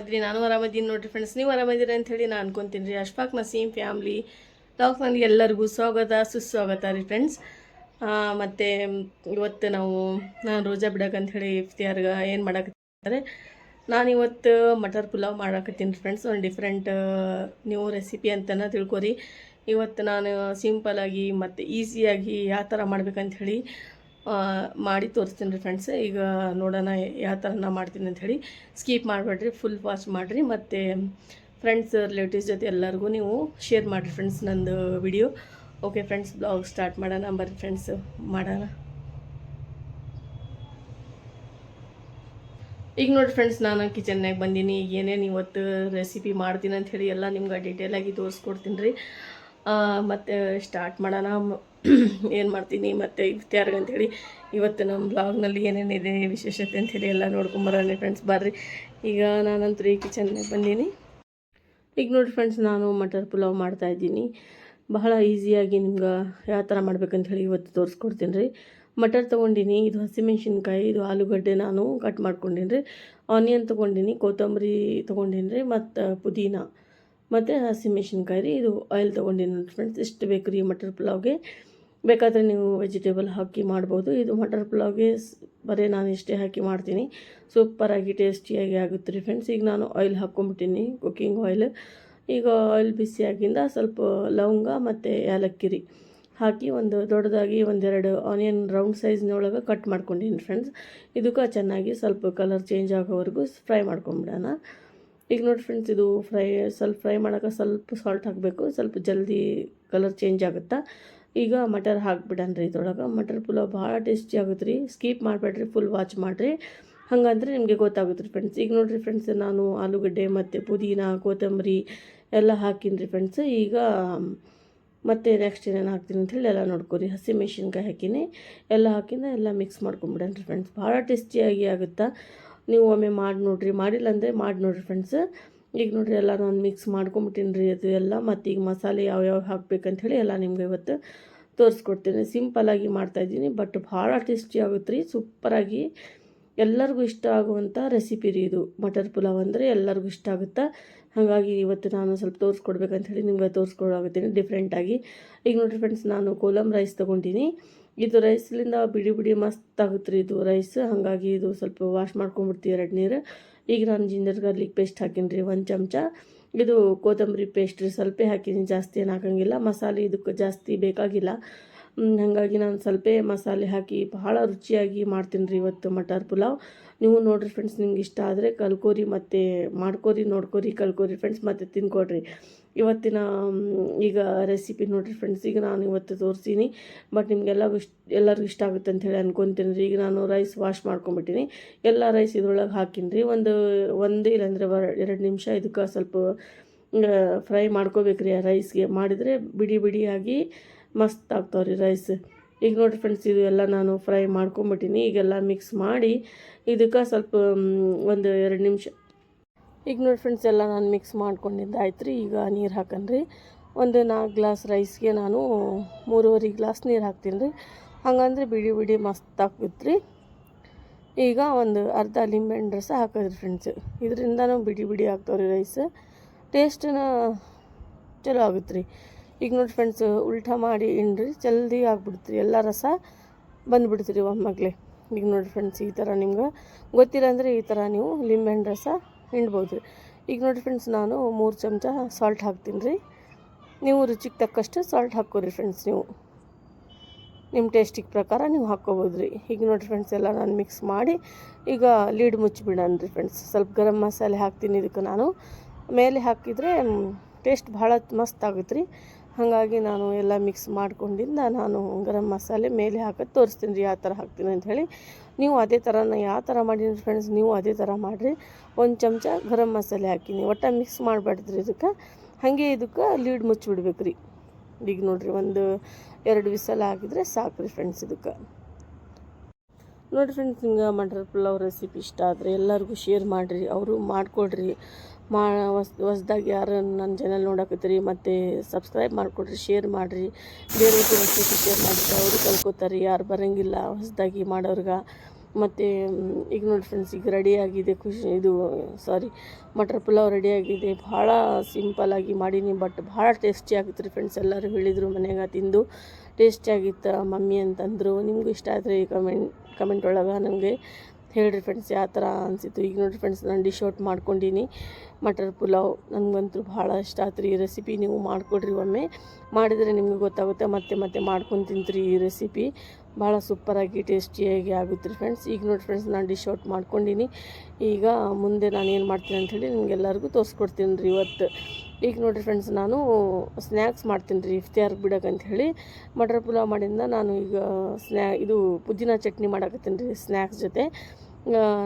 ಆರಾಮದ್ರಿ? ನಾನು ಆರಾಮದೀನಿ ನೋಡ್ರಿ ಫ್ರೆಂಡ್ಸ್. ನೀವು ಆರಾಮದಿರಿ ಅಂತ ಹೇಳಿ ನಾನು ಅನ್ಕೊಂತೀನಿ ರೀ. ಅಶ್ಫಾಕ್ ನಸೀಮ್ ಫ್ಯಾಮ್ಲಿ ಲಾಗ್ನಲ್ಲಿ ಎಲ್ಲರಿಗೂ ಸ್ವಾಗತ ಸುಸ್ವಾಗತ ರೀ ಫ್ರೆಂಡ್ಸ್. ಮತ್ತು ಇವತ್ತು ನಾನು ರೋಜಾ ಬಿಡೋಕಂತ ಹೇಳಿ ಇಫ್ತಿಯಾರ್ಗೆ ಏನು ಮಾಡಕತ್ತಾರೆ, ನಾನಿವತ್ತು ಮಟರ್ ಪುಲಾವ್ ಮಾಡಾಕತ್ತೀನಿ ರೀ ಫ್ರೆಂಡ್ಸ್. ಒಂದು ಡಿಫ್ರೆಂಟ್ ನ್ಯೂ ರೆಸಿಪಿ ಅಂತಲೇ ತಿಳ್ಕೊರಿ. ಇವತ್ತು ನಾನು ಸಿಂಪಲಾಗಿ ಮತ್ತು ಈಸಿಯಾಗಿ ಯಾವ ಥರ ಮಾಡ್ಬೇಕಂತ ಹೇಳಿ ಮಾಡಿ ತೋರಿಸ್ತೀನಿ ರೀ ಫ್ರೆಂಡ್ಸ್. ಈಗ ನೋಡೋಣ ಯಾವ ಥರ ನಾ ಮಾಡ್ತೀನಿ ಅಂಥೇಳಿ. ಸ್ಕಿಪ್ ಮಾಡಬೇಡ್ರಿ, ಫುಲ್ ವಾಚ್ ಮಾಡಿರಿ. ಮತ್ತು ಫ್ರೆಂಡ್ಸ್ ರಿಲೇಟಿವ್ಸ್ ಜೊತೆ ಎಲ್ಲರಿಗೂ ನೀವು ಶೇರ್ ಮಾಡಿರಿ ಫ್ರೆಂಡ್ಸ್ ನಂದು video. Okay friends, blog start ಮಾಡೋಣ ಬರ್ರಿ ಫ್ರೆಂಡ್ಸ್, ಮಾಡೋಣ. ಈಗ ನೋಡಿ ಫ್ರೆಂಡ್ಸ್, ನಾನು ಕಿಚನ್ನಾಗ ಬಂದೀನಿ. ಈಗ ಏನೇನು ಇವತ್ತು ರೆಸಿಪಿ ಮಾಡ್ತೀನಿ ಅಂಥೇಳಿ ಎಲ್ಲ ನಿಮ್ಗೆ ಡೀಟೇಲಾಗಿ ತೋರಿಸ್ಕೊಡ್ತೀನಿ ರೀ. ಮತ್ತು ಸ್ಟಾರ್ಟ್ ಮಾಡೋಣ. ಏನು ಮಾಡ್ತೀನಿ ಮತ್ತು ಇಫ್ತಿಯಾರ್ಗೆ ಅಂಥೇಳಿ ಇವತ್ತು ನಮ್ಮ ಬ್ಲಾಗ್ನಲ್ಲಿ ಏನೇನಿದೆ ವಿಶೇಷತೆ ಅಂಥೇಳಿ ಎಲ್ಲ ನೋಡ್ಕೊಂಬರೋಣ ಫ್ರೆಂಡ್ಸ್, ಬರ್ರಿ. ಈಗ ನಾನಂತೂ ಈ ಕಿಚನ್ನಾಗ ಬಂದೀನಿ. ಈಗ ನೋಡಿ ಫ್ರೆಂಡ್ಸ್, ನಾನು ಮಟರ್ ಪುಲಾವ್ ಮಾಡ್ತಾಯಿದ್ದೀನಿ. ಬಹಳ ಈಸಿಯಾಗಿ ನಿಮ್ಗೆ ಯಾವ ಥರ ಮಾಡ್ಬೇಕಂತ ಹೇಳಿ ಇವತ್ತು ತೋರಿಸ್ಕೊಡ್ತೀನಿ ರೀ. ಮಟರ್ ತೊಗೊಂಡಿನಿ, ಇದು ಹಸಿಮೆಣ್ಸಿನ್ಕಾಯಿ, ಇದು ಆಲೂಗಡ್ಡೆ ನಾನು ಕಟ್ ಮಾಡ್ಕೊಂಡೀನಿ ರೀ. ಆನಿಯನ್ ತೊಗೊಂಡಿನಿ, ಕೊತ್ತಂಬರಿ ತೊಗೊಂಡೀನಿ ರೀ, ಮತ್ತು ಪುದೀನ ಮತ್ತು ಹಸಿಮೆಣ್ಸಿನ್ಕಾಯಿ ರೀ. ಇದು ಆಯಿಲ್ ತೊಗೊಂಡಿನಿ ನೋಡಿ ಫ್ರೆಂಡ್ಸ್. ಇಷ್ಟು ಬೇಕು ರೀ ಮಟರ್ ಪುಲಾವ್ಗೆ. ಬೇಕಾದರೆ ನೀವು ವೆಜಿಟೇಬಲ್ ಹಾಕಿ ಮಾಡ್ಬೋದು. ಇದು ಮಟರ್ ಪುಲಾವ್ಗೆ ಬರೀ ನಾನು ಇಷ್ಟೇ ಹಾಕಿ ಮಾಡ್ತೀನಿ. ಸೂಪರಾಗಿ ಟೇಸ್ಟಿಯಾಗಿ ಆಗುತ್ತೆ ರೀ ಫ್ರೆಂಡ್ಸ್. ಈಗ ನಾನು ಆಯಿಲ್ ಹಾಕ್ಕೊಂಬಿಟ್ಟಿನಿ, ಕುಕ್ಕಿಂಗ್ ಆಯಿಲ್. ಈಗ ಆಯಿಲ್ ಬಿಸಿಯಾಗಿಂದ ಸ್ವಲ್ಪ ಲವಂಗ ಮತ್ತು ಏಲಕ್ಕಿ ರೀ ಹಾಕಿ ಒಂದು ದೊಡ್ಡದಾಗಿ ಒಂದೆರಡು ಆನಿಯನ್ ರೌಂಡ್ ಸೈಜ್ನೊಳಗೆ ಕಟ್ ಮಾಡ್ಕೊಂಡಿನಿ ಫ್ರೆಂಡ್ಸ್. ಇದಕ್ಕೆ ಚೆನ್ನಾಗಿ ಸ್ವಲ್ಪ ಕಲರ್ ಚೇಂಜ್ ಆಗೋವರೆಗೂ ಫ್ರೈ ಮಾಡ್ಕೊಂಬಿಡೋಣ. ಈಗ ನೋಡಿ ಫ್ರೆಂಡ್ಸ್, ಇದು ಸ್ವಲ್ಪ ಫ್ರೈ ಮಾಡೋಕೆ ಸ್ವಲ್ಪ ಸಾಲ್ಟ್ ಹಾಕಬೇಕು, ಸ್ವಲ್ಪ ಜಲ್ದಿ ಕಲರ್ ಚೇಂಜ್ ಆಗುತ್ತಾ. ಈಗ ಮಟರ್ ಹಾಕ್ಬಿಡೋಣ ರೀ ಇದ್ರೊಳಗೆ. ಮಟರ್ ಪುಲಾವ್ ಭಾಳ ಟೇಸ್ಟಿ ಆಗುತ್ತೆ ರೀ. ಸ್ಕಿಪ್ ಮಾಡಬೇಡ್ರಿ, ಫುಲ್ ವಾಚ್ ಮಾಡಿರಿ, ಹಾಗಂದ್ರೆ ನಿಮಗೆ ಗೊತ್ತಾಗುತ್ತೆ ರೀ ಫ್ರೆಂಡ್ಸ್. ಈಗ ನೋಡಿರಿ ಫ್ರೆಂಡ್ಸ್, ನಾನು ಆಲೂಗಡ್ಡೆ ಮತ್ತು ಪುದೀನ ಕೊತ್ತಂಬರಿ ಎಲ್ಲ ಹಾಕಿನಿ ರೀ ಫ್ರೆಂಡ್ಸ್. ಈಗ ಮತ್ತು ನೆಕ್ಸ್ಟ್ ಏನೇನು ಹಾಕ್ತೀನಿ ಅಂಥೇಳಿ ಎಲ್ಲ ನೋಡ್ಕೊರಿ. ಹಸಿಮೆಣ್ಸಿನ್ಕಾಯಿ ಹಾಕಿನಿ, ಎಲ್ಲ ಹಾಕಿಂದ ಎಲ್ಲ ಮಿಕ್ಸ್ ಮಾಡ್ಕೊಂಬಿಡೋಣ ರೀ ಫ್ರೆಂಡ್ಸ್. ಭಾಳ ಟೇಸ್ಟಿಯಾಗಿ ಆಗುತ್ತಾ. ನೀವು ಒಮ್ಮೆ ಮಾಡಿ ನೋಡಿರಿ, ಮಾಡಿಲ್ಲ ಅಂದರೆ ಮಾಡಿ ನೋಡಿರಿ ಫ್ರೆಂಡ್ಸ್. ಈಗ ನೋಡಿರಿ ಎಲ್ಲ ನಾನು ಮಿಕ್ಸ್ ಮಾಡ್ಕೊಂಬಿಟ್ಟಿನಿ ರೀ ಅದು ಎಲ್ಲ. ಮತ್ತು ಈಗ ಮಸಾಲೆ ಯಾವ್ಯಾವ ಹಾಕ್ಬೇಕಂಥೇಳಿ ಎಲ್ಲ ನಿಮ್ಗೆ ಇವತ್ತು ತೋರಿಸ್ಕೊಡ್ತೀನಿ. ಸಿಂಪಲಾಗಿ ಮಾಡ್ತಾಯಿದ್ದೀನಿ, ಬಟ್ ಭಾಳ ಟೇಸ್ಟಿ ಆಗುತ್ತೆ ರೀ. ಸೂಪರಾಗಿ ಎಲ್ಲರಿಗೂ ಇಷ್ಟ ಆಗುವಂಥ ರೆಸಿಪಿ ರೀ ಇದು. ಮಟರ್ ಪುಲಾವ್ ಅಂದರೆ ಎಲ್ಲರಿಗೂ ಇಷ್ಟ ಆಗುತ್ತಾ. ಹಾಗಾಗಿ ಇವತ್ತು ನಾನು ಸ್ವಲ್ಪ ತೋರಿಸ್ಕೊಡ್ಬೇಕಂಥೇಳಿ ನಿಮ್ಗೆ ತೋರಿಸ್ಕೊಡಾಗುತ್ತೀನಿ ಡಿಫ್ರೆಂಟಾಗಿ. ಈಗ ನೋಡಿರಿ ಫ್ರೆಂಡ್ಸ್, ನಾನು ಕೋಲಮ್ ರೈಸ್ ತೊಗೊಂಡಿನಿ. ಇದು ರೈಸ್ಲಿಂದ ಬಿಡಿ ಬಿಡಿ ಮಸ್ತ್ ಆಗುತ್ತೆ ರೀ ಇದು ರೈಸ್. ಹಾಗಾಗಿ ಇದು ಸ್ವಲ್ಪ ವಾಶ್ ಮಾಡ್ಕೊಂಬಿಡ್ತೀವಿ 2 ನೀರು. ಈಗ ನಾನು ಜಿಂಜರ್ ಗಾರ್ಲಿಕ್ ಪೇಸ್ಟ್ ಹಾಕಿನಿ ರೀ 1 ಚಮಚ. ಇದು ಕೊತ್ತಂಬರಿ ಪೇಸ್ಟ್ ರೀ ಸ್ವಲ್ಪ ಹಾಕಿನಿ, ಜಾಸ್ತಿ ಏನು ಹಾಕೋಂಗಿಲ್ಲ. ಮಸಾಲೆ ಇದಕ್ಕೆ ಜಾಸ್ತಿ ಬೇಕಾಗಿಲ್ಲ, ಹಾಗಾಗಿ ನಾನು ಸ್ವಲ್ಪ ಮಸಾಲೆ ಹಾಕಿ ಭಾಳ ರುಚಿಯಾಗಿ ಮಾಡ್ತೀನಿ ರೀ ಇವತ್ತು ಮಟರ್ ಪುಲಾವ್. ನೀವು ನೋಡಿರಿ ಫ್ರೆಂಡ್ಸ್, ನಿಮ್ಗೆ ಇಷ್ಟ ಆದರೆ ಕಲ್ಕೋರಿ ಮತ್ತು ಮಾಡ್ಕೋರಿ, ನೋಡ್ಕೋರಿ, ಕಲ್ಕೋರಿ ಫ್ರೆಂಡ್ಸ್, ಮತ್ತು ತಿನ್ಕೊಡ್ರಿ. ಇವತ್ತಿನ ಈಗ ರೆಸಿಪಿ ನೋಡಿರಿ ಫ್ರೆಂಡ್ಸ್, ಈಗ ನಾನು ಇವತ್ತು ತೋರಿಸ್ತೀನಿ. ಬಟ್ ಎಲ್ಲರಿಗೂ ಇಷ್ಟ ಆಗುತ್ತೆ ಅಂಥೇಳಿ ಅನ್ಕೊತೀನಿ ರೀ. ಈಗ ನಾನು ರೈಸ್ ವಾಶ್ ಮಾಡ್ಕೊಂಬಿಟ್ಟಿನಿ, ಎಲ್ಲ ರೈಸ್ ಇದ್ರೊಳಗೆ ಹಾಕಿನಿ ರೀ. ಒಂದು ಇಲ್ಲಾಂದರೆ 2 ನಿಮಿಷ ಇದಕ್ಕೆ ಸ್ವಲ್ಪ ಫ್ರೈ ಮಾಡ್ಕೋಬೇಕ್ರಿ. ಆ ರೈಸ್ಗೆ ಮಾಡಿದರೆ ಬಿಡಿ ಬಿಡಿಯಾಗಿ ಮಸ್ತ್ ಆಗ್ತಾವ್ರಿ ರೈಸ್. ಈಗ ನೋಡಿರಿ ಫ್ರೆಂಡ್ಸ್, ಇದು ಎಲ್ಲ ನಾನು ಫ್ರೈ ಮಾಡ್ಕೊಂಬಿಟ್ಟಿನಿ. ಈಗೆಲ್ಲ ಮಿಕ್ಸ್ ಮಾಡಿ ಇದಕ್ಕೆ ಸ್ವಲ್ಪ 1-2 ನಿಮಿಷ. ಈಗ ನೋಡಿ ಫ್ರೆಂಡ್ಸ್, ಎಲ್ಲ ನಾನು ಮಿಕ್ಸ್ ಮಾಡ್ಕೊಂಡಿದ್ದು ಆಯ್ತು ರೀ. ಈಗ ನೀರು ಹಾಕನ್ರಿ. ಒಂದು 4 ಗ್ಲಾಸ್ ರೈಸ್ಗೆ ನಾನು 3.5 ಗ್ಲಾಸ್ ನೀರು ಹಾಕ್ತೀನಿ ರೀ. ಹಂಗಂದ್ರೆ ಬಿಡಿ ಬಿಡಿ ಮಸ್ತ್ ಆಗುತ್ತೆ ರೀ. ಈಗ ಒಂದು ಅರ್ಧ ಲಿಂಬೆಹಣ್ಣು ರಸ ಹಾಕೋದ್ರಿ ಫ್ರೆಂಡ್ಸ್. ಇದರಿಂದನೂ ಬಿಡಿ ಬಿಡಿ ಆಗ್ತಾವ್ರಿ ರೈಸ್. ಟೇಸ್ಟನ್ನ ಚಲೋ ಆಗುತ್ತೆ ರೀ. ಈಗ ನೋಡಿ ಫ್ರೆಂಡ್ಸ್, ಉಲ್ಟಾ ಮಾಡಿ ಇಣ್ರಿ, ಜಲ್ದಿ ಆಗ್ಬಿಡ್ತೀರಿ, ಎಲ್ಲ ರಸ ಬಂದುಬಿಡ್ತೀರಿ ಒಮ್ಮೆಗ್ಲೆ. ಈಗ ನೋಡಿ ಫ್ರೆಂಡ್ಸ್, ಈ ಥರ ನಿಮ್ಗೆ ಗೊತ್ತಿಲ್ಲ ಅಂದರೆ ಈ ಥರ ನೀವು ಲಿಂಬೆಹಣ್ಣು ರಸ ಹಿಂಡ್ಬೋದು ರೀ. ಈಗ ನೋಡಿ ಫ್ರೆಂಡ್ಸ್, ನಾನು 3 ಚಮಚ ಸಾಲ್ಟ್ ಹಾಕ್ತೀನಿ ರೀ. ನೀವು ರುಚಿಗೆ ತಕ್ಕಷ್ಟು ಸಾಲ್ಟ್ ಹಾಕ್ಕೋರಿ ಫ್ರೆಂಡ್ಸ್. ನೀವು ನಿಮ್ಮ ಟೇಸ್ಟಿಗೆ ಪ್ರಕಾರ ನೀವು ಹಾಕ್ಕೋಬೋದು ರೀ. ಈಗ ನೋಡಿ ಫ್ರೆಂಡ್ಸ್, ಎಲ್ಲ ನಾನು ಮಿಕ್ಸ್ ಮಾಡಿ ಈಗ ಲೀಡ್ ಮುಚ್ಚಿಬಿಡೋಣ ರೀ ಫ್ರೆಂಡ್ಸ್. ಸ್ವಲ್ಪ ಗರಂ ಮಸಾಲೆ ಹಾಕ್ತೀನಿ ಇದಕ್ಕೆ ನಾನು. ಮೇಲೆ ಹಾಕಿದರೆ ಟೇಸ್ಟ್ ಭಾಳ ಮಸ್ತ್ ಆಗುತ್ತೆ ರೀ. ಹಾಗಾಗಿ ನಾನು ಎಲ್ಲ ಮಿಕ್ಸ್ ಮಾಡ್ಕೊಂಡಿಂದ ನಾನು ಗರಂ ಮಸಾಲೆ ಮೇಲೆ ಹಾಕೋದು ತೋರಿಸ್ತೀನಿ ರೀ ಯಾವ ಥರ ಹಾಕ್ತೀನಿ ಅಂಥೇಳಿ. ನೀವು ಅದೇ ಥರ ಯಾವ ಥರ ಮಾಡೀನಿ ಫ್ರೆಂಡ್ಸ್, ನೀವು ಅದೇ ಥರ ಮಾಡಿರಿ. 1 ಚಮಚ ಗರಂ ಮಸಾಲೆ ಹಾಕಿನಿ. ಒಟ್ಟು ಮಿಕ್ಸ್ ಮಾಡಬೇಡ್ರಿ ಇದಕ್ಕೆ. ಹಾಗೆ ಇದಕ್ಕೆ ಲೀಡ್ ಮುಚ್ಚಿಬಿಡ್ಬೇಕು ರೀ. ಈಗ ನೋಡಿರಿ, 1-2 ವಿಸಲ್ ಹಾಕಿದರೆ ಸಾಕು ರೀ ಫ್ರೆಂಡ್ಸ್ ಇದಕ್ಕೆ. ನೋಡಿ ಫ್ರೆಂಡ್ಸ್, ಹಿಂಗೆ ಮಟರ್ ಪುಲಾವ್ ರೆಸಿಪಿ ಇಷ್ಟ ಆದರೆ ಎಲ್ಲರಿಗೂ ಶೇರ್ ಮಾಡಿರಿ, ಅವರು ಮಾಡಿಕೊಡ್ರಿ. ಹೊಸ್ದಾಗಿ ಯಾರು ನನ್ನ ಚಾನಲ್ ನೋಡಕತ್ತೀರಿ ಮತ್ತು ಸಬ್ಸ್ಕ್ರೈಬ್ ಮಾಡಿಕೊಡ್ರಿ, ಶೇರ್ ಮಾಡಿರಿ. ಬೇರೆಯವ್ರಿಗೆ ರೆಸಿಪಿ ಶೇರ್ ಮಾಡಿದ್ರೆ ಅವರು ಕಲ್ಕೋತಾರೆ, ಯಾರು ಬರೋಂಗಿಲ್ಲ ಹೊಸ್ದಾಗಿ ಮಾಡೋರ್ಗೆ. ಮತ್ತು ಈಗ ನೋಡಿ ಫ್ರೆಂಡ್ಸ್, ಈಗ ರೆಡಿಯಾಗಿದೆ. ಮಟರ್ ಪುಲಾವ್ ರೆಡಿಯಾಗಿದೆ. ಭಾಳ ಸಿಂಪಲ್ಲಾಗಿ ಮಾಡೀನಿ, ಬಟ್ ಭಾಳ ಟೇಸ್ಟಿ ಆಗುತ್ತೆ ರೀ ಫ್ರೆಂಡ್ಸ್. ಎಲ್ಲರೂ ಹೇಳಿದರು ಮನೆಯಾಗ ತಿಂದು ಟೇಸ್ಟಿಯಾಗಿತ್ತು ಮಮ್ಮಿ ಅಂತಂದರು. ನಿಮಗೂ ಇಷ್ಟ ಆದರೆ ಕಮೆಂಟ್ ಒಳಗೆ ನನಗೆ ಹೇಳಿರಿ ಫ್ರೆಂಡ್ಸ್ ಯಾವ ಥರ ಅನಿಸಿತ್ತು. ಈಗ ನೋಡಿರಿ ಫ್ರೆಂಡ್ಸ್, ನಾನು ಡಿಶ್ ಔಟ್ ಮಾಡ್ಕೊಂಡಿನಿ ಮಟರ್ ಪುಲಾವ್. ನನಗಂತೂ ಭಾಳ ಇಷ್ಟ ಆಯ್ತು ರೀ ಈ ರೆಸಿಪಿ. ನೀವು ಮಾಡಿಕೊಡ್ರಿ, ಒಮ್ಮೆ ಮಾಡಿದರೆ ನಿಮಗೆ ಗೊತ್ತಾಗುತ್ತೆ. ಮತ್ತೆ ಮಾಡ್ಕೊಂಡು ತಿಂತೀರಿ. ಈ ರೆಸಿಪಿ ಭಾಳ ಸೂಪರಾಗಿ ಟೇಸ್ಟಿಯಾಗಿ ಆಗುತ್ತೆ ರೀ ಫ್ರೆಂಡ್ಸ್. ಈಗ ನೋಡಿ ಫ್ರೆಂಡ್ಸ್, ನಾನು ಡಿಶ್ ಔಟ್ ಮಾಡ್ಕೊಂಡಿನಿ. ಈಗ ಮುಂದೆ ನಾನು ಏನು ಮಾಡ್ತೀನಿ ಅಂಥೇಳಿ ನಿಮಗೆಲ್ಲರಿಗೂ ತೋರಿಸ್ಕೊಡ್ತೀನಿ ರೀ ಇವತ್ತು. ಈಗ ನೋಡಿರಿ ಫ್ರೆಂಡ್ಸ್, ನಾನು ಸ್ನ್ಯಾಕ್ಸ್ ಮಾಡ್ತೀನಿ ರೀ ಇಫ್ತಿಯಾರ್ಗೆ ಬಿಡೋಕ್ಕಂತ ಹೇಳಿ. ಮಟರ್ ಪುಲಾವ್ ಮಾಡಿಂದ ನಾನು ಈಗ ಇದು ಪುದೀನ ಚಟ್ನಿ ಮಾಡಾಕತ್ತೀನಿ ರೀ ಸ್ನ್ಯಾಕ್ಸ್ ಜೊತೆ.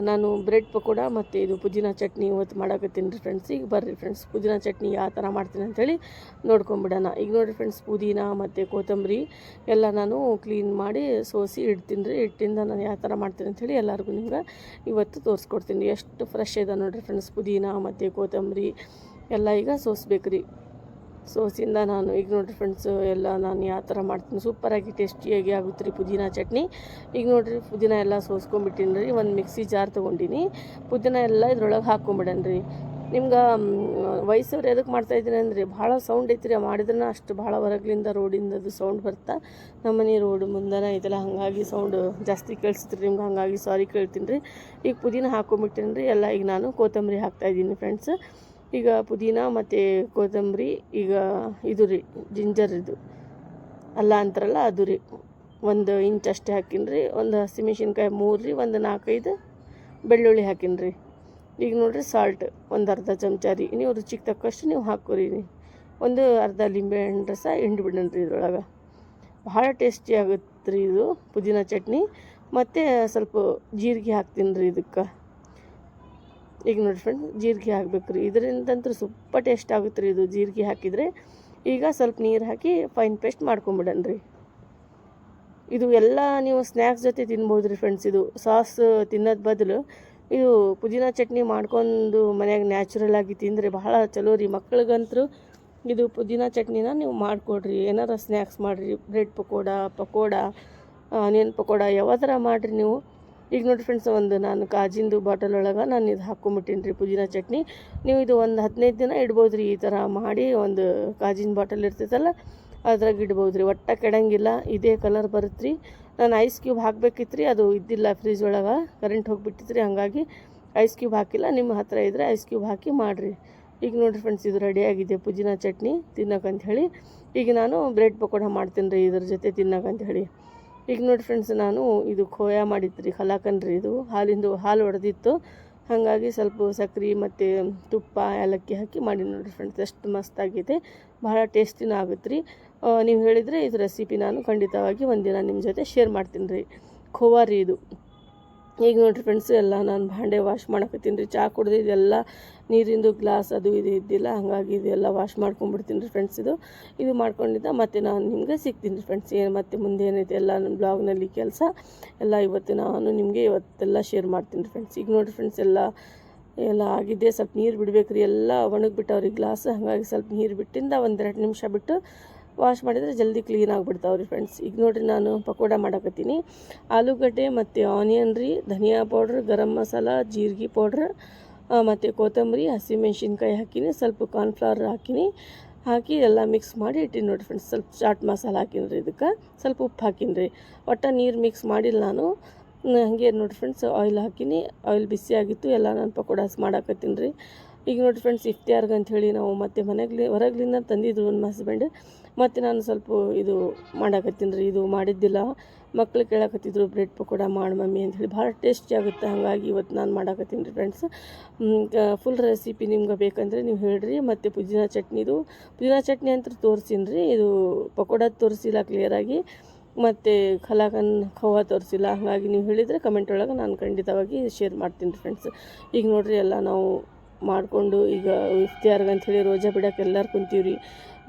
ನಾನು ಬ್ರೆಡ್ ಪಕೋಡ ಮತ್ತು ಇದು ಪುದೀನ ಚಟ್ನಿ ಇವತ್ತು ಮಾಡಾಕತ್ತೀನಿ ರೀ ಫ್ರೆಂಡ್ಸ್. ಈಗ ಬರ್ರಿ ಫ್ರೆಂಡ್ಸ್, ಪುದೀನ ಚಟ್ನಿ ಯಾವ ಥರ ಮಾಡ್ತೀನಿ ಅಂಥೇಳಿ ನೋಡ್ಕೊಂಬಿಡೋಣ. ಈಗ ನೋಡಿರಿ ಫ್ರೆಂಡ್ಸ್, ಪುದೀನ ಮತ್ತು ಕೊತ್ತಂಬರಿ ಎಲ್ಲ ನಾನು ಕ್ಲೀನ್ ಮಾಡಿ ಸೋಸಿ ಇಡ್ತೀನಿ ರೀ. ಇಟ್ಟಿಂದ ನಾನು ಯಾವ ಥರ ಮಾಡ್ತೀನಿ ಅಂಥೇಳಿ ಎಲ್ಲರಿಗೂ ನಿಮ್ಗೆ ಇವತ್ತು ತೋರಿಸ್ಕೊಡ್ತೀನಿ. ಎಷ್ಟು ಫ್ರೆಶ್ ಇದೆ ನೋಡಿರಿ ಫ್ರೆಂಡ್ಸ್, ಪುದೀನ ಮತ್ತು ಕೊತ್ತಂಬರಿ ಎಲ್ಲ ಈಗ ಸೋಸ್ಬೇಕು ರೀ. ಸೋಸಿಂದ ನಾನು ಈಗ ನೋಡಿರಿ ಫ್ರೆಂಡ್ಸ್, ಎಲ್ಲ ನಾನು ಯಾವ ಥರ ಮಾಡ್ತೀನಿ ಸೂಪರಾಗಿ ಟೇಸ್ಟಿಯಾಗಿ ಆಗುತ್ತೆ ರೀ ಪುದೀನ ಚಟ್ನಿ. ಈಗ ನೋಡಿರಿ, ಪುದೀನ ಎಲ್ಲ ಸೋಸ್ಕೊಂಬಿಟ್ಟಿನಿ ರೀ. ಒಂದು ಮಿಕ್ಸಿ ಜಾರ್ ತೊಗೊಂಡಿನಿ. ಪುದೀನ ಎಲ್ಲ ಇದ್ರೊಳಗೆ ಹಾಕ್ಕೊಂಬಿಡಣ ರೀ. ನಿಮ್ಗೆ ವಯಸ್ಸವ್ರು ಎದಕ್ಕೆ ಮಾಡ್ತಾಯಿದ್ದೀನಿ ಅಂದರೆ ಭಾಳ ಸೌಂಡ್ ಐತಿ ರೀ. ಮಾಡಿದ್ರೆ ಅಷ್ಟು ಭಾಳ ಹೊರಗ್ಲಿಂದ ರೋಡಿಂದ ಅದು ಸೌಂಡ್ ಬರ್ತಾ. ನಮ್ಮನೆ ರೋಡ್ ಮುಂದೆ ಐತಲ್ಲ, ಹಾಗಾಗಿ ಸೌಂಡ್ ಜಾಸ್ತಿ ಕೇಳಿಸ್ತೀರಿ ನಿಮ್ಗೆ. ಹಾಗಾಗಿ ಸಾರಿ ಕೇಳ್ತೀನಿ ರೀ. ಈಗ ಪುದೀನ ಹಾಕ್ಕೊಂಬಿಟ್ಟಿನಿ ರೀ. ಎಲ್ಲ ಈಗ ನಾನು ಕೊತ್ತಂಬರಿ ಹಾಕ್ತಾಯಿದ್ದೀನಿ ಫ್ರೆಂಡ್ಸ್. ಈಗ ಪುದೀನ ಮತ್ತು ಕೊತ್ತಂಬರಿ, ಈಗ ಇದು ರೀ ಜಿಂಜರ್, ಇದು ಅಲ್ಲ ಅಂತಾರಲ್ಲ ಅದು ರೀ, 1 ಇಂಚ್ ಅಷ್ಟೇ ಹಾಕಿನಿ ರೀ. ಒಂದು ಹಸಿಮೆಣ್ಸಿನ್ಕಾಯಿ 3 ರೀ, ಒಂದು 4-5 ಬೆಳ್ಳುಳ್ಳಿ ಹಾಕಿನಿ ರೀ. ಈಗ ನೋಡಿರಿ ಸಾಲ್ಟ್ ಒಂದು ಅರ್ಧ ಚಮಚ ರೀ. ನೀವು ರುಚಿಗೆ ತಕ್ಕಷ್ಟು ನೀವು ಹಾಕೋರಿ. ಒಂದು ಅರ್ಧ ಲಿಂಬೆಹಣ್ಣು ರಸ ಹಿಂಡ್ಬಿಡೋಣ ರೀ ಇದ್ರೊಳಗೆ. ಭಾಳ ಟೇಸ್ಟಿ ಆಗುತ್ತೆ ರೀ ಇದು ಪುದೀನ ಚಟ್ನಿ. ಮತ್ತು ಸ್ವಲ್ಪ ಜೀರಿಗೆ ಹಾಕ್ತೀನಿ ರೀ ಇದಕ್ಕೆ. ಈಗ ನೋಡಿ ಫ್ರೆಂಡ್ಸ್, ಜೀರಿಗೆ ಹಾಕ್ಬೇಕು ರೀ. ಇದರಿಂದಂತೂ ಸೂಪರ್ ಟೇಸ್ಟ್ ಆಗುತ್ತೆ ರೀ ಇದು ಜೀರಿಗೆ ಹಾಕಿದರೆ. ಈಗ ಸ್ವಲ್ಪ ನೀರು ಹಾಕಿ ಫೈನ್ ಪೇಸ್ಟ್ ಮಾಡ್ಕೊಂಬಿಡೋಣ ರೀ. ಇದು ಎಲ್ಲ ನೀವು ಸ್ನ್ಯಾಕ್ಸ್ ಜೊತೆ ತಿನ್ಬೋದು ರೀ ಫ್ರೆಂಡ್ಸ್. ಇದು ಸಾಸ್ ತಿನ್ನೋದು ಬದಲು ಇದು ಪುದೀನ ಚಟ್ನಿ ಮಾಡ್ಕೊಂಡು ಮನ್ಯಾಗ ನ್ಯಾಚುರಲ್ ಆಗಿ ತಿಂದರೆ ಭಾಳ ಚಲೋ ರೀ. ಮಕ್ಳಿಗಂತೂ ಇದು ಪುದೀನ ಚಟ್ನಿನ ನೀವು ಮಾಡಿಕೊಡ್ರಿ. ಏನಾರ ಸ್ನ್ಯಾಕ್ಸ್ ಮಾಡಿರಿ, ಬ್ರೆಡ್ ಪಕೋಡ, ಆನಿಯನ್ ಪಕೋಡ ಯಾವ ಥರ ಮಾಡಿರಿ ನೀವು. ಈಗ ನೋಡಿ ಫ್ರೆಂಡ್ಸ್, ಒಂದು ನಾನು ಕಾಜಿಂದು ಬಾಟಲ್ ಒಳಗೆ ನಾನು ಇದು ಹಾಕ್ಕೊಂಬಿಟ್ಟಿನಿ ರೀ ಪುದೀನ ಚಟ್ನಿ. ನೀವು ಇದು ಒಂದು 15 ದಿನ ಇಡ್ಬೋದು ರೀ. ಈ ಥರ ಮಾಡಿ ಒಂದು ಕಾಜಿನ ಬಾಟಲ್ ಇರ್ತೈತಲ್ಲ ಅದ್ರಾಗ ಇಡ್ಬೋದು ರೀ. ಒಟ್ಟು ಕೆಡಂಗಿಲ್ಲ, ಇದೇ ಕಲರ್ ಬರುತ್ತೆ ರೀ. ನಾನು ಐಸ್ ಕ್ಯೂಬ್ ಹಾಕಬೇಕಿತ್ತು ರೀ, ಅದು ಇದ್ದಿಲ್ಲ ಫ್ರಿಜ್ ಒಳಗೆ, ಕರೆಂಟ್ ಹೋಗಿಬಿಟ್ಟಿತ್ತು ರೀ. ಹಾಗಾಗಿ ಐಸ್ ಕ್ಯೂಬ್ ಹಾಕಿಲ್ಲ. ನಿಮ್ಮ ಹತ್ರ ಇದ್ದರೆ ಐಸ್ ಕ್ಯೂಬ್ ಹಾಕಿ ಮಾಡಿರಿ. ಈಗ ನೋಡಿರಿ ಫ್ರೆಂಡ್ಸ್, ಇದು ರೆಡಿಯಾಗಿದೆ ಪುದೀನ ಚಟ್ನಿ ತಿನ್ನೋಕ್ಕಂತ ಹೇಳಿ. ಈಗ ನಾನು ಬ್ರೆಡ್ ಪಕೋಡ ಮಾಡ್ತೀನಿ ರೀ ಇದ್ರ ಜೊತೆ ತಿನ್ನೋಕ್ಕಂತ ಹೇಳಿ. ಈಗ ನೋಡಿ ಫ್ರೆಂಡ್ಸ್, ನಾನು ಇದು ಖೋಯಾ ಮಾಡಿತ್ತು ರೀ, ಕಲಾಕಂಡ್ ರೀ. ಇದು ಹಾಲು ಹೊಡೆದಿತ್ತು. ಹಾಗಾಗಿ ಸ್ವಲ್ಪ ಸಕ್ಕರೆ ಮತ್ತು ತುಪ್ಪ ಏಲಕ್ಕಿ ಹಾಕಿ ಮಾಡಿ ನೋಡಿರಿ ಫ್ರೆಂಡ್ಸ್, ಎಷ್ಟು ಮಸ್ತಾಗಿದೆ. ಭಾಳ ಟೇಸ್ಟಿನೂ ಆಗುತ್ತೆ ರೀ. ನೀವು ಹೇಳಿದರೆ ಇದು ರೆಸಿಪಿ ನಾನು ಖಂಡಿತವಾಗಿ ಒಂದಿನ ನಿಮ್ಮ ಜೊತೆ ಶೇರ್ ಮಾಡ್ತೀನಿ ರೀ. ಖೋವಾ ರೀ ಇದು. ಈಗ ನೋಡಿರಿ ಫ್ರೆಂಡ್ಸ್, ಎಲ್ಲ ನಾನು ಭಾಂಡೆ ವಾಶ್ ಮಾಡಕತ್ತೀನಿ ರೀ. ಚಹಾ ಕುಡ್ದು ಇದೆಲ್ಲ ನೀರಿಂದು ಗ್ಲಾಸ್ ಅದು ಇದು ಇದ್ದಿಲ್ಲ, ಹಾಗಾಗಿ ಇದೆಲ್ಲ ವಾಶ್ ಮಾಡ್ಕೊಂಡ್ಬಿಡ್ತೀನಿ ರೀ ಫ್ರೆಂಡ್ಸ್. ಇದು ಮಾಡ್ಕೊಂಡಿದ್ದ ಮತ್ತೆ ನಾನು ನಿಮಗೆ ಸಿಗ್ತೀನಿ ರೀ ಫ್ರೆಂಡ್ಸ್. ಮತ್ತೆ ಮುಂದೆ ಏನೈತೆ ಎಲ್ಲ ನನ್ನ ಬ್ಲಾಗ್ನಲ್ಲಿ ಕೆಲಸ ಎಲ್ಲ ಇವತ್ತು ನಾನು ನಿಮಗೆ ಇವತ್ತೆಲ್ಲ ಶೇರ್ ಮಾಡ್ತೀನಿ ರೀ ಫ್ರೆಂಡ್ಸ್. ಈಗ ನೋಡಿರಿ ಫ್ರೆಂಡ್ಸ್, ಎಲ್ಲ ಆಗಿದೆ. ಸ್ವಲ್ಪ ನೀರು ಬಿಡಬೇಕು ರೀ. ಎಲ್ಲ ಒಣಗಿಬಿಟ್ಟವ್ರಿ ಗ್ಲಾಸ್. ಹಾಗಾಗಿ ಸ್ವಲ್ಪ ನೀರು ಬಿಟ್ಟಿಂದ 1-2 ನಿಮಿಷ ಬಿಟ್ಟು ವಾಶ್ ಮಾಡಿದರೆ ಜಲ್ದಿ ಕ್ಲೀನ್ ಆಗಿಬಿಡ್ತಾವ್ರಿ ಫ್ರೆಂಡ್ಸ್. ಈಗ ನೋಡಿರಿ, ನಾನು ಪಕೋಡ ಮಾಡಕತ್ತೀನಿ. ಆಲೂಗಡ್ಡೆ ಮತ್ತು ಆನಿಯನ್ ರೀ, ಧನಿಯಾ ಪೌಡ್ರ್, ಗರಂ ಮಸಾಲ, ಜೀರಿಗೆ ಪೌಡ್ರ್ ಮತ್ತು ಕೊತ್ತಂಬರಿ, ಹಸಿಮೆಣ್ಸಿನ್ಕಾಯಿ ಹಾಕಿನಿ, ಸ್ವಲ್ಪ ಕಾರ್ನ್ಫ್ಲವರ್ ಹಾಕಿ ಎಲ್ಲ ಮಿಕ್ಸ್ ಮಾಡಿ ಇಟ್ಟಿನಿ ನೋಡಿ ಫ್ರೆಂಡ್ಸ್. ಸ್ವಲ್ಪ ಚಾಟ್ ಮಸಾಲ ಹಾಕಿನಿ ರೀ, ಇದಕ್ಕೆ ಸ್ವಲ್ಪ ಉಪ್ಪು ಹಾಕಿನಿ ರೀ. ಒಟ್ಟು ನೀರು ಮಿಕ್ಸ್ ಮಾಡಿಲ್ಲ ನಾನು. ಹಾಗೆ ನೋಡಿ ಫ್ರೆಂಡ್ಸ್, ಆಯಿಲ್ ಹಾಕಿನಿ. ಆಯಿಲ್ ಬಿಸಿ ಆಗಿತ್ತು. ಎಲ್ಲ ನಾನು ಪಕೋಡಾಸ್ ಮಾಡಾಕತ್ತೀನಿ ರೀ. ಈಗ ನೋಡಿ ಫ್ರೆಂಡ್ಸ್, ಇಫ್ತಿಯಾರ್ಗೆ ಅಂಥೇಳಿ ನಾವು ಮತ್ತೆ ಹೊರಗ್ಲಿಂದ ತಂದಿದ್ದು ಒಂದು ಹಸ್ಬೆಂಡ್. ಮತ್ತು ನಾನು ಸ್ವಲ್ಪ ಇದು ಮಾಡಾಕತ್ತೀನಿ ರೀ. ಇದು ಮಾಡಿದ್ದಿಲ್ಲ, ಮಕ್ಳು ಕೇಳಾಕತ್ತಿದ್ರು ಬ್ರೆಡ್ ಪಕೋಡ ಮಾಡಿ ಮಮ್ಮಿ ಅಂಥೇಳಿ. ಭಾಳ ಟೇಸ್ಟಿ ಆಗುತ್ತೆ. ಹಾಗಾಗಿ ಇವತ್ತು ನಾನು ಮಾಡಾಕತ್ತೀನಿ ರೀ ಫ್ರೆಂಡ್ಸ್. ಫುಲ್ ರೆಸಿಪಿ ನಿಮ್ಗೆ ಬೇಕಂದರೆ ನೀವು ಹೇಳ್ರಿ. ಮತ್ತು ಪುದೀನ ಚಟ್ನಿ ಅಂತ ತೋರಿಸಿನಿ ರೀ. ಇದು ಪಕೋಡ ತೋರಿಸಿಲ್ಲ ಕ್ಲಿಯರಾಗಿ, ಮತ್ತು ಖೋವಾ ತೋರಿಸಿಲ್ಲ. ಹಾಗಾಗಿ ನೀವು ಹೇಳಿದರೆ ಕಮೆಂಟ್ ಒಳಗೆ ನಾನು ಖಂಡಿತವಾಗಿ ಶೇರ್ ಮಾಡ್ತೀನಿ ರೀ ಫ್ರೆಂಡ್ಸ್. ಈಗ ನೋಡಿರಿ, ಎಲ್ಲ ನಾವು ಮಾಡಿಕೊಂಡು ಈಗ ಇಫ್ತಿಯಾರ್ಗೆ ಅಂಥೇಳಿ ರೋಜಾ ಬಿಡೋಕೆ ಎಲ್ಲರೂ ಕುಂತೀವ್ರಿ.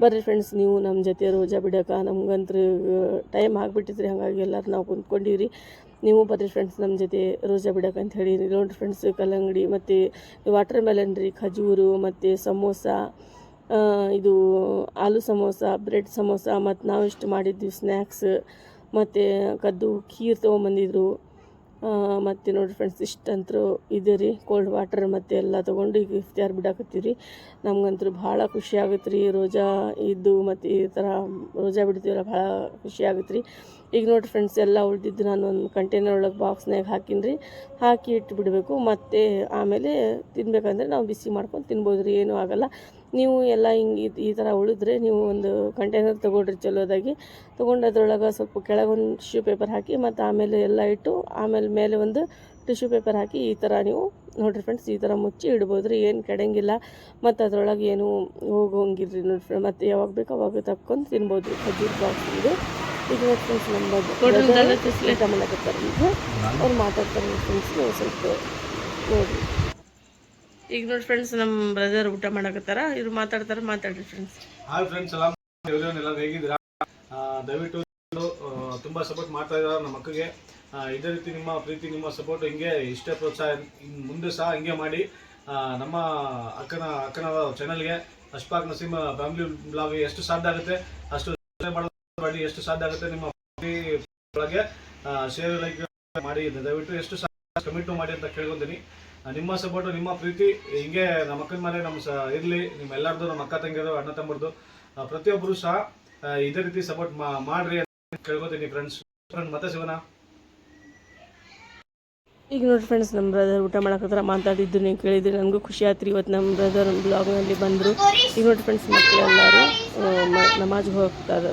ಬರ್ರಿ ಫ್ರೆಂಡ್ಸ್, ನೀವು ನಮ್ಮ ಜೊತೆ ರೋಜಾ ಬಿಡೋಕೆ. ನಮ್ಗಂತೂ ಟೈಮ್ ಆಗಿಬಿಟ್ಟಿದ್ರಿ, ಹಾಗಾಗಿ ಎಲ್ಲರೂ ನಾವು ಕುಂತ್ಕೊಂಡಿವ್ರಿ. ನೀವು ಬರ್ರಿ ಫ್ರೆಂಡ್ಸ್ ನಮ್ಮ ಜೊತೆ ರೋಜಾ ಬಿಡೋಕೆ ಅಂತ ಹೇಳಿ. ನೋಡಿರಿ ಫ್ರೆಂಡ್ಸ್, ಕಲ್ಲಂಗಡಿ ಮತ್ತು ವಾಟರ್ ಮೆಲನ್ ರೀ, ಖಜೂರು ಮತ್ತು ಸಮೋಸ, ಇದು ಆಲೂ ಸಮೋಸ, ಬ್ರೆಡ್ ಸಮೋಸ, ಮತ್ತು ನಾವಿಷ್ಟು ಮಾಡಿದ್ವಿ ಸ್ನ್ಯಾಕ್ಸ್, ಮತ್ತು ಕದ್ದು ಖೀರ್ ತೊಗೊಂಬಂದಿದ್ರು. ಮತ್ತು ನೋಡಿರಿ ಫ್ರೆಂಡ್ಸ್ ಇಷ್ಟಂತರೂ ಇದೆ ರೀ ಕೋಲ್ಡ್ ವಾಟರ್ ಮತ್ತು ಎಲ್ಲ ತೊಗೊಂಡು ಈಗ ಇಫ್ತಾರ್ ಬಿಡಾಕತ್ತೀವಿ ರೀ. ನಮ್ಗಂತೂ ಭಾಳ ಖುಷಿ ಆಗುತ್ತೆ ರೀ ರೋಜಾ ಇದ್ದು ಮತ್ತು ಈ ಥರ ರೋಜಾ ಬಿಡ್ತೀವಲ್ಲ ಭಾಳ ಖುಷಿ ಆಗುತ್ತೆ ರೀ. ಈಗ ನೋಡಿರಿ ಫ್ರೆಂಡ್ಸ್ ಎಲ್ಲ ಉಳಿದಿದ್ದು ನಾನು ಒಂದು ಕಂಟೈನರ್ ಒಳಗೆ ಬಾಕ್ಸ್ನಾಗ ಹಾಕಿನಿ ರೀ, ಹಾಕಿ ಇಟ್ಟು ಬಿಡಬೇಕು. ಮತ್ತು ಆಮೇಲೆ ತಿನ್ಬೇಕಂದ್ರೆ ನಾವು ಬಿಸಿ ಮಾಡ್ಕೊಂಡು ತಿನ್ಬೋದು ರೀ, ಏನೂ ಆಗೋಲ್ಲ. ನೀವು ಎಲ್ಲ ಹಿಂಗೆ ಈ ಥರ ಉಳಿದ್ರೆ ನೀವು ಒಂದು ಕಂಟೈನರ್ ತೊಗೊಳ್ರಿ ಚಲೋದಾಗಿ. ತೊಗೊಂಡು ಅದ್ರೊಳಗೆ ಸ್ವಲ್ಪ ಕೆಳಗೊಂದು ಟಿಶ್ಯೂ ಪೇಪರ್ ಹಾಕಿ ಮತ್ತು ಆಮೇಲೆ ಎಲ್ಲ ಇಟ್ಟು ಆಮೇಲೆ ಮೇಲೆ ಒಂದು ಟಿಶ್ಯೂ ಪೇಪರ್ ಹಾಕಿ ಈ ಥರ ನೀವು ನೋಡಿರಿ ಫ್ರೆಂಡ್ಸ್ ಈ ಥರ ಮುಚ್ಚಿ ಇಡ್ಬೋದು ರೀ, ಏನು ಕೆಡಂಗಿಲ್ಲ. ಮತ್ತು ಅದ್ರೊಳಗೆ ಏನು ಹೋಗೋಂಗಿಲ್ಲ ನೋಡಿ ಫ್ರೆಂಡ್. ಮತ್ತು ಯಾವಾಗ ಬೇಕು ಅವಾಗ ತಕ್ಕೊಂಡು ತಿನ್ಬೋದು ರೀ. ಖಜೂರ್ ಬಾಕ್ಸ್ ಇದು. ಈಗ ನೋಡಿ ಫ್ರೆಂಡ್ಸ್ ನಮ್ಮ ಊಟ ಮಾಡಕತ್ತಾರೆ, ಈಗ ಅವ್ರು ಮಾತಾಡ್ತಾರೆ ಫ್ರೆಂಡ್ಸ್, ನೀವು ಸ್ವಲ್ಪ ನೋಡಿರಿ. ಈಗ ನೋಡಿ ಫ್ರೆಂಡ್ಸ್ ನಮ್ಮ ಬ್ರದರ್ ಊಟ ಮಾಡಕತ್ತಾರ, ಇವ್ರು ಮಾತಾಡ್ರಿ ಫ್ರೆಂಡ್ಸ್. ಹಾಯ್ ಫ್ರೆಂಡ್ಸ್, ಎಲ್ಲ ಹೇಗಿದ್ದೀರಾ? ದಯವಿಟ್ಟು ತುಂಬ ಸಪೋರ್ಟ್ ಮಾಡ್ತಾ ಇದ್ದಾರೆ ನಮ್ಮ ಅಕ್ಕಗೆ. ಇದೇ ರೀತಿ ನಿಮ್ಮ ಪ್ರೀತಿ, ನಿಮ್ಮ ಸಪೋರ್ಟ್ ಹಿಂಗೆ ಇಷ್ಟೇ ಪ್ರೋತ್ಸಾಹ ಮುಂದೆ ಸಹ ಹಿಂಗೆ ಮಾಡಿ. ನಮ್ಮ ಅಕ್ಕನ ಚಾನಲ್ಗೆ ಅಶ್ಫಾಕ್ ನಸೀಮ್ ಫ್ಯಾಮಿಲಿ ಬ್ಲಾಗ್ ಎಷ್ಟು ಸಾಧ್ಯ ಆಗುತ್ತೆ ಅಷ್ಟು ಮಾಡಿ, ಎಷ್ಟು ಸಾಧ್ಯ ಆಗುತ್ತೆ ನಿಮ್ಮ ಒಳಗೆ ಶೇರ್ ಲೈಕ್ ಮಾಡಿ, ದಯವಿಟ್ಟು ಎಷ್ಟು ಕಮೆಂಟ್ ಮಾಡಿ ಅಂತ ಕೇಳ್ಕೊತೀನಿ. ನಿಮ್ಮ ಸಪೋರ್ಟು, ನಿಮ್ಮ ಪ್ರೀತಿ ಹಿಂಗೆ ನಮ್ಮ ಅಕ್ಕನ ಮೇಲೆ ನಮ್ಮ ಇರಲಿ. ನಿಮ್ಮೆಲ್ಲರದು, ನಮ್ಮ ಅಕ್ಕ ತಂಗಿಯರು, ಅಣ್ಣ ತಮ್ಮರದು, ಪ್ರತಿಯೊಬ್ಬರು ಸಹ ಇದೇ ರೀತಿ ಸಪೋರ್ಟ್ ಮಾಡ್ರಿ ಅಂತ ಕೇಳ್ಕೊತೀನಿ ಫ್ರೆಂಡ್ಸ್. ಮತ್ತೆ ಸಿಗೋಣ. ಈಗ ನೋಡಿ ಫ್ರೆಂಡ್ಸ್ ನಮ್ಮ ಬ್ರದರ್ ಊಟ ಮಾಡಕತ್ತಾರ, ಮಾತಾಡಿದ್ದು ನೀವು ಕೇಳಿದ್ರಿ, ನನಗೂ ಖುಷಿ ಆಯ್ತು ರೀ. ಇವತ್ತು ನಮ್ಮ ಬ್ರದರ್ ಬ್ಲಾಗ್ನಲ್ಲಿ ಬಂದರು. ಈಗ ನೋಡಿ ಫ್ರೆಂಡ್ಸ್ ಮಕ್ಕಳೆಲ್ಲರೂ ನಮಾಜ್ಗೆ ಹೋಗ್ತಾರೆ.